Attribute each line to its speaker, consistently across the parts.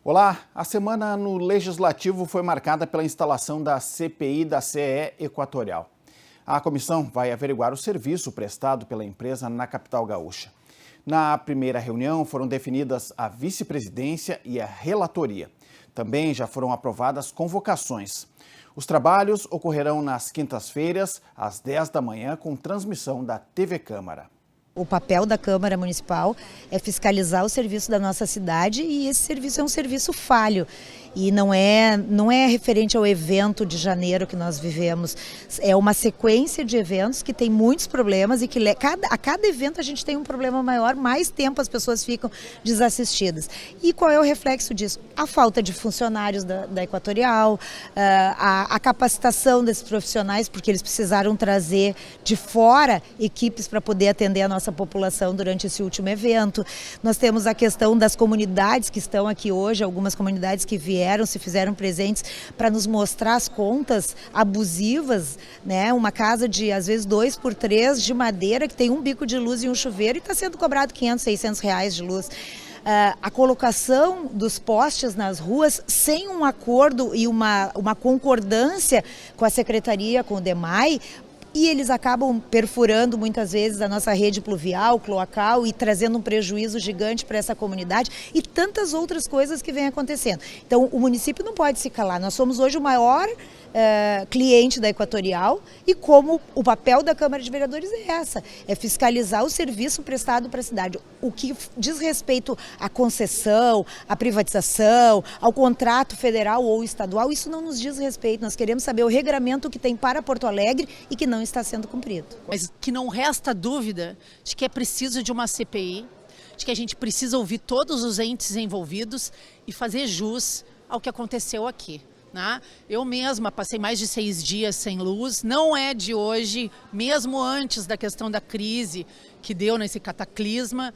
Speaker 1: Olá, a semana no Legislativo foi marcada pela instalação da CPI da CEE Equatorial. A comissão vai averiguar o serviço prestado pela empresa na capital gaúcha. Na primeira reunião foram definidas a vice-presidência e a relatoria. Também já foram aprovadas convocações. Os trabalhos ocorrerão nas quintas-feiras, às 10 da manhã, com transmissão da TV Câmara.
Speaker 2: O papel da Câmara Municipal é fiscalizar o serviço da nossa cidade e esse serviço é um serviço falho. E não é referente ao evento de janeiro que nós vivemos. É uma sequência de eventos que tem muitos problemas e que a cada evento a gente tem um problema maior, mais tempo as pessoas ficam desassistidas. E qual é o reflexo disso? A falta de funcionários da Equatorial, a capacitação desses profissionais, porque eles precisaram trazer de fora equipes para poder atender a nossa população durante esse último evento. Nós temos a questão das comunidades que estão aqui hoje, algumas comunidades que se fizeram presentes para nos mostrar as contas abusivas, né? Uma casa de, às vezes, 2x3 de madeira, que tem um bico de luz e um chuveiro e está sendo cobrado 500, 600 reais de luz. A colocação dos postes nas ruas sem um acordo e uma concordância com a Secretaria, com o DEMAI, e eles acabam perfurando muitas vezes a nossa rede pluvial, cloacal e trazendo um prejuízo gigante para essa comunidade e tantas outras coisas que vêm acontecendo. Então o município não pode se calar, nós somos hoje o maior cliente da Equatorial e como o papel da Câmara de Vereadores é fiscalizar o serviço prestado para a cidade. O que diz respeito à concessão, à privatização, ao contrato federal ou estadual, isso não nos diz respeito. Nós queremos saber o regramento que tem para Porto Alegre e que não está sendo cumprido.
Speaker 3: Mas que não resta dúvida de que é preciso de uma CPI, de que a gente precisa ouvir todos os entes envolvidos e fazer jus ao que aconteceu aqui. Eu mesma passei mais de 6 dias sem luz, não é de hoje, mesmo antes da questão da crise que deu nesse cataclisma,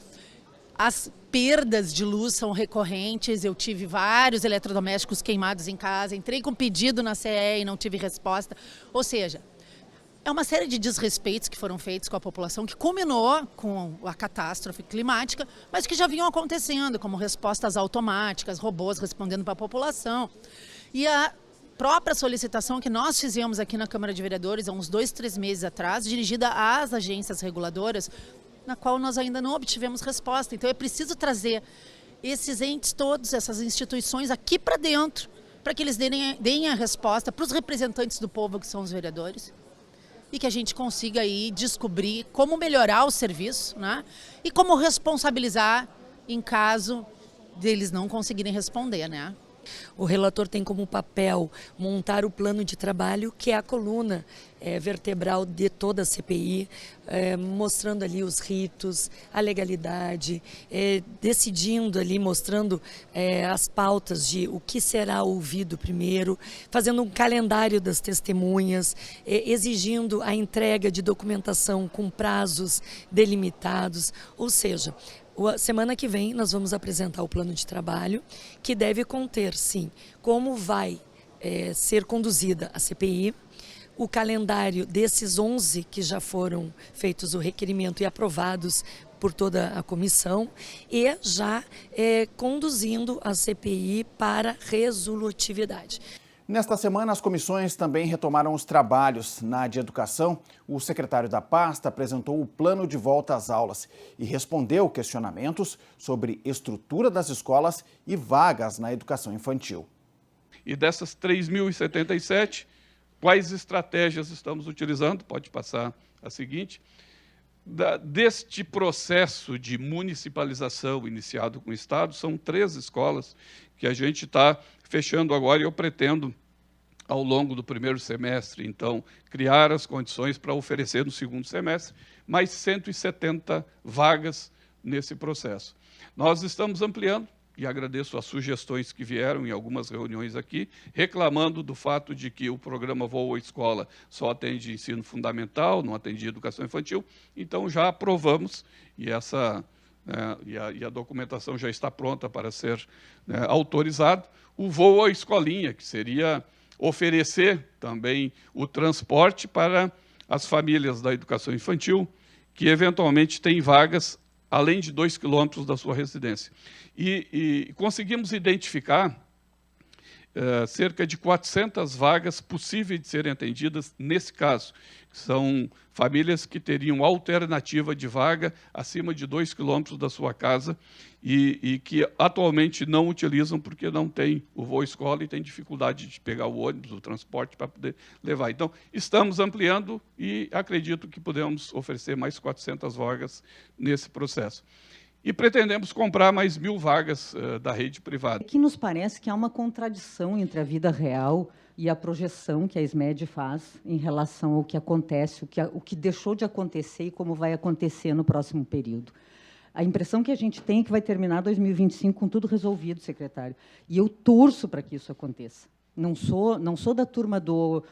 Speaker 3: as perdas de luz são recorrentes, eu tive vários eletrodomésticos queimados em casa, entrei com pedido na CEE e não tive resposta, ou seja, é uma série de desrespeitos que foram feitos com a população, que culminou com a catástrofe climática, mas que já vinham acontecendo, como respostas automáticas, robôs respondendo para a população. E a própria solicitação que nós fizemos aqui na Câmara de Vereadores, há uns 2, 3 meses atrás, dirigida às agências reguladoras, na qual nós ainda não obtivemos resposta. Então é preciso trazer esses entes todos, essas instituições aqui para dentro, para que eles deem a resposta para os representantes do povo, que são os vereadores, e que a gente consiga aí descobrir como melhorar o serviço, e como responsabilizar em caso deles não conseguirem responder,
Speaker 4: O relator tem como papel montar o plano de trabalho, que é a coluna vertebral de toda a CPI, mostrando ali os ritos, a legalidade, decidindo ali, mostrando as pautas de o que será ouvido primeiro, fazendo um calendário das testemunhas, exigindo a entrega de documentação com prazos delimitados, ou seja, semana que vem nós vamos apresentar o plano de trabalho, que deve conter, sim, como vai ser conduzida a CPI, o calendário desses 11 que já foram feitos o requerimento e aprovados por toda a comissão e já conduzindo a CPI para resolutividade.
Speaker 1: Nesta semana, as comissões também retomaram os trabalhos. Na de Educação, o secretário da pasta apresentou o plano de volta às aulas e respondeu questionamentos sobre estrutura das escolas e vagas na educação infantil.
Speaker 5: E dessas 3.077, quais estratégias estamos utilizando? Pode passar a seguinte. Deste processo de municipalização iniciado com o Estado, são 3 escolas que a gente está fechando agora e eu pretendo, ao longo do primeiro semestre, então, criar as condições para oferecer no segundo semestre mais 170 vagas nesse processo. Nós estamos ampliando, e agradeço as sugestões que vieram em algumas reuniões aqui, reclamando do fato de que o programa Voa Escola só atende ensino fundamental, não atende educação infantil, então já aprovamos, e a documentação já está pronta para ser autorizado, o Voa Escolinha, que seria oferecer também o transporte para as famílias da educação infantil, que eventualmente têm vagas além de 2 quilômetros da sua residência. E conseguimos identificar cerca de 400 vagas possíveis de serem atendidas nesse caso. São famílias que teriam alternativa de vaga acima de 2 quilômetros da sua casa e que atualmente não utilizam porque não tem o voo escola e tem dificuldade de pegar o ônibus, o transporte para poder levar. Então, estamos ampliando e acredito que podemos oferecer mais 400 vagas nesse processo. E pretendemos comprar mais 1.000 vagas da rede privada.
Speaker 6: Aqui nos parece que há uma contradição entre a vida real e a projeção que a SMED faz em relação ao que acontece, o que deixou de acontecer e como vai acontecer no próximo período. A impressão que a gente tem é que vai terminar 2025 com tudo resolvido, secretário. E eu torço para que isso aconteça. Não sou da turma do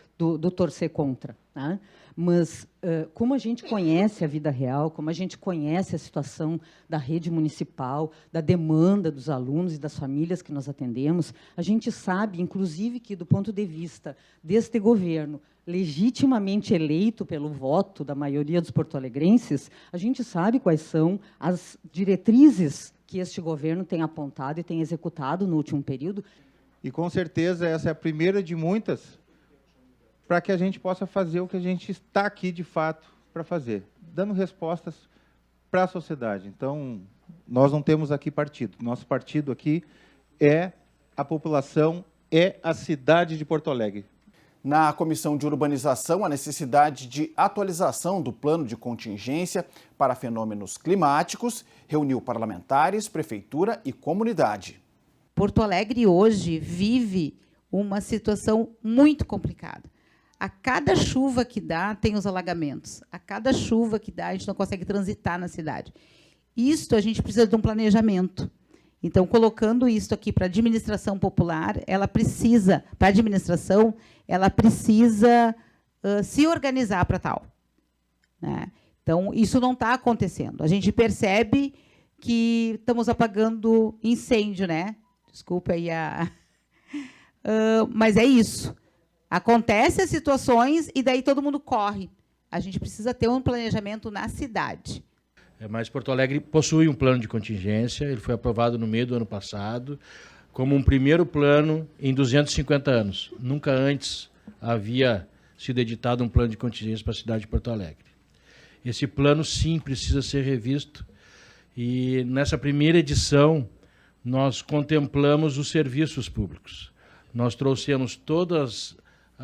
Speaker 6: torcer contra, né? Mas como a gente conhece a vida real, como a gente conhece a situação da rede municipal, da demanda dos alunos e das famílias que nós atendemos, a gente sabe, inclusive, que, do ponto de vista deste governo, legitimamente eleito pelo voto da maioria dos porto-alegrenses, a gente sabe quais são as diretrizes que este governo tem apontado e tem executado no último período.
Speaker 7: E, com certeza, essa é a primeira de muitas para que a gente possa fazer o que a gente está aqui, de fato, para fazer, dando respostas para a sociedade. Então, nós não temos aqui partido. Nosso partido aqui é a população, é a cidade de Porto Alegre.
Speaker 1: Na Comissão de Urbanização, a necessidade de atualização do plano de contingência para fenômenos climáticos reuniu parlamentares, prefeitura e comunidade.
Speaker 8: Porto Alegre hoje vive uma situação muito complicada. A cada chuva que dá, tem os alagamentos. A cada chuva que dá, a gente não consegue transitar na cidade. Isto a gente precisa de um planejamento. Então, colocando isso aqui para a administração popular, ela precisa, para a administração, ela precisa se organizar para tal, né? Então, isso não está acontecendo. A gente percebe que estamos apagando incêndio, né? Desculpa aí mas é isso. Acontecem as situações e daí todo mundo corre. A gente precisa ter um planejamento na cidade.
Speaker 9: Mas Porto Alegre possui um plano de contingência, ele foi aprovado no meio do ano passado, como um primeiro plano em 250 anos. Nunca antes havia sido editado um plano de contingência para a cidade de Porto Alegre. Esse plano, sim, precisa ser revisto. E nessa primeira edição, nós contemplamos os serviços públicos. Nós trouxemos todas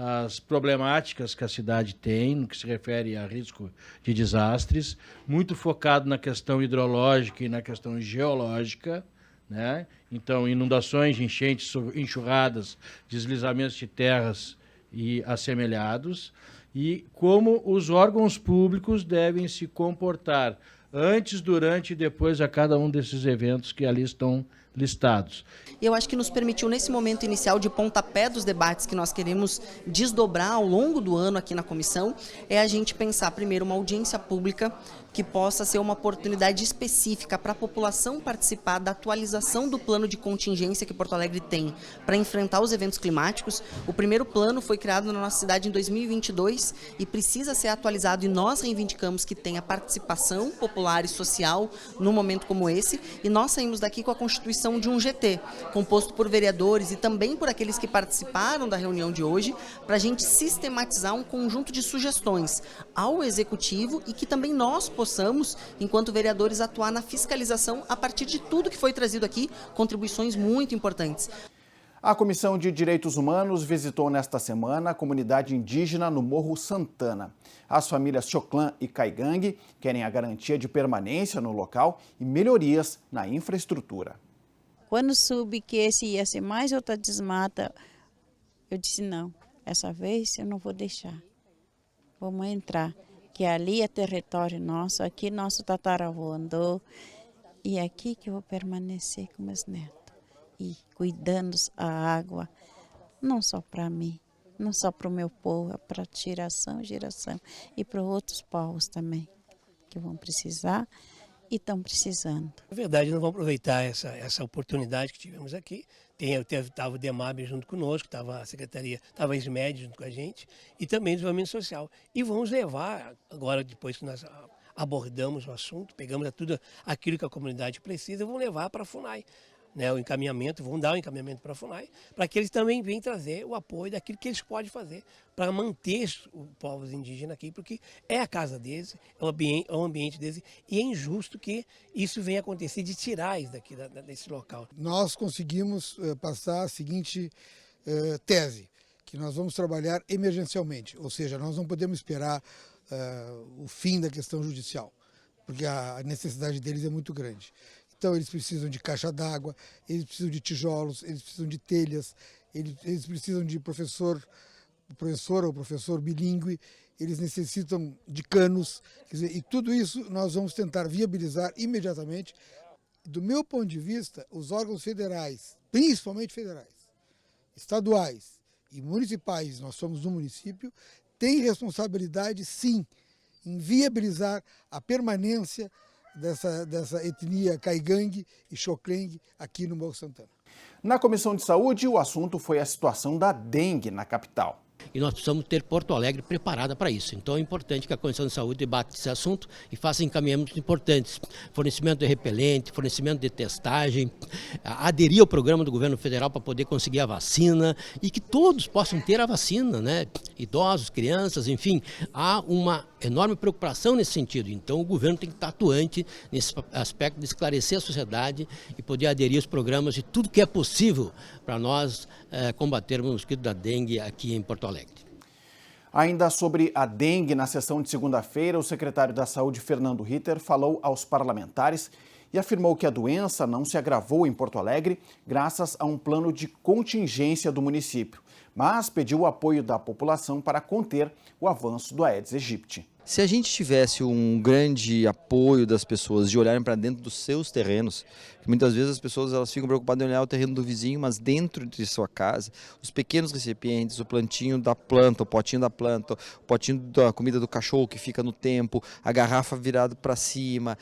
Speaker 9: as problemáticas que a cidade tem, no que se refere a risco de desastres, muito focado na questão hidrológica e na questão geológica, né? Então, inundações, enchentes, enxurradas, deslizamentos de terras e assemelhados, e como os órgãos públicos devem se comportar antes, durante e depois a cada um desses eventos que ali estão listados.
Speaker 10: Eu acho que nos permitiu, nesse momento inicial de pontapé dos debates que nós queremos desdobrar ao longo do ano aqui na comissão, é a gente pensar primeiro uma audiência pública que possa ser uma oportunidade específica para a população participar da atualização do plano de contingência que Porto Alegre tem para enfrentar os eventos climáticos. O primeiro plano foi criado na nossa cidade em 2022 e precisa ser atualizado, e nós reivindicamos que tenha participação popular e social num momento como esse, e nós saímos daqui com a constituição de um GT, composto por vereadores e também por aqueles que participaram da reunião de hoje, para a gente sistematizar um conjunto de sugestões ao Executivo e que também nós possamos, enquanto vereadores, atuar na fiscalização a partir de tudo que foi trazido aqui, contribuições muito importantes.
Speaker 1: A Comissão de Direitos Humanos visitou nesta semana a comunidade indígena no Morro Santana. As famílias Choclã e Caigangue querem a garantia de permanência no local e melhorias na infraestrutura.
Speaker 11: Quando soube que esse ia ser mais outra desmata, eu disse não, essa vez eu não vou deixar. Vamos entrar, que ali é território nosso, aqui nosso tataravô andou, e é aqui que eu vou permanecer com meus netos. E cuidando a água, não só para mim, não só para o meu povo, é para geração, e para outros povos também, que vão precisar e estão precisando.
Speaker 12: Na verdade, nós vamos aproveitar essa oportunidade que tivemos aqui. Estava o DEMAB junto conosco, estava a Secretaria, estava a SMED junto com a gente, e também o Desenvolvimento Social. E vamos levar, agora depois que nós abordamos o assunto, pegamos tudo aquilo que a comunidade precisa e vamos levar para a FUNAI. Né, o encaminhamento, vão dar o encaminhamento para a FUNAI, para que eles também venham trazer o apoio daquilo que eles podem fazer para manter os povos indígenas aqui, porque é a casa deles, é o ambiente deles, e é injusto que isso venha acontecer de tirar isso daqui desse local.
Speaker 13: Nós conseguimos passar a seguinte tese, que nós vamos trabalhar emergencialmente, ou seja, nós não podemos esperar o fim da questão judicial, porque a necessidade deles é muito grande. Então eles precisam de caixa d'água, eles precisam de tijolos, eles precisam de telhas, eles precisam de professor ou professor bilíngue, eles necessitam de canos, quer dizer, e tudo isso nós vamos tentar viabilizar imediatamente. Do meu ponto de vista, os órgãos federais, principalmente federais, estaduais e municipais, nós somos um município, têm responsabilidade sim em viabilizar a permanência dessa etnia caigangue e xoclengue aqui no Morro Santana.
Speaker 1: Na Comissão de Saúde, o assunto foi a situação da dengue na capital.
Speaker 14: E nós precisamos ter Porto Alegre preparada para isso. Então é importante que a Comissão de Saúde debate esse assunto e faça encaminhamentos importantes. Fornecimento de repelente, fornecimento de testagem, aderir ao programa do governo federal para poder conseguir a vacina e que todos possam ter a vacina, né? Idosos, crianças, enfim. Há uma enorme preocupação nesse sentido. Então o governo tem que estar atuante nesse aspecto de esclarecer a sociedade e poder aderir aos programas de tudo que é possível para nós combatermos o mosquito da dengue aqui em Porto Alegre.
Speaker 1: Ainda sobre a dengue, na sessão de segunda-feira, o secretário da Saúde, Fernando Ritter, falou aos parlamentares e afirmou que a doença não se agravou em Porto Alegre graças a um plano de contingência do município, mas pediu o apoio da população para conter o avanço do Aedes aegypti.
Speaker 15: Se a gente tivesse um grande apoio das pessoas de olharem para dentro dos seus terrenos, muitas vezes as pessoas elas ficam preocupadas em olhar o terreno do vizinho, mas dentro de sua casa, os pequenos recipientes, o plantinho da planta, o potinho da planta, o potinho da comida do cachorro que fica no tempo, a garrafa virada para cima,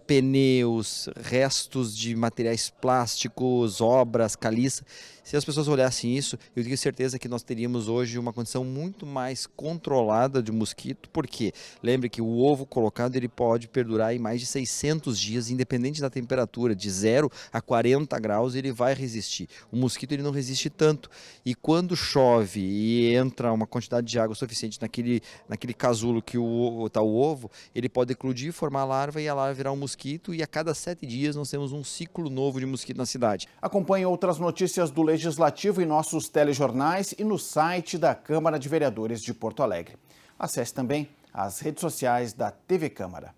Speaker 15: pneus, restos de materiais plásticos, obras, caliça. Se as pessoas olhassem isso, eu tenho certeza que nós teríamos hoje uma condição muito mais controlada de mosquito, porque lembre que o ovo colocado ele pode perdurar em mais de 600 dias, independente da temperatura, de 0 a 40 graus ele vai resistir. O mosquito ele não resiste tanto e quando chove e entra uma quantidade de água suficiente naquele casulo que está o ovo, ele pode eclodir, formar a larva e a larva virar um mosquito e a cada 7 dias nós temos um ciclo novo de mosquito na cidade.
Speaker 1: Acompanhe outras notícias do Legislativo em nossos telejornais e no site da Câmara de Vereadores de Porto Alegre. Acesse também as redes sociais da TV Câmara.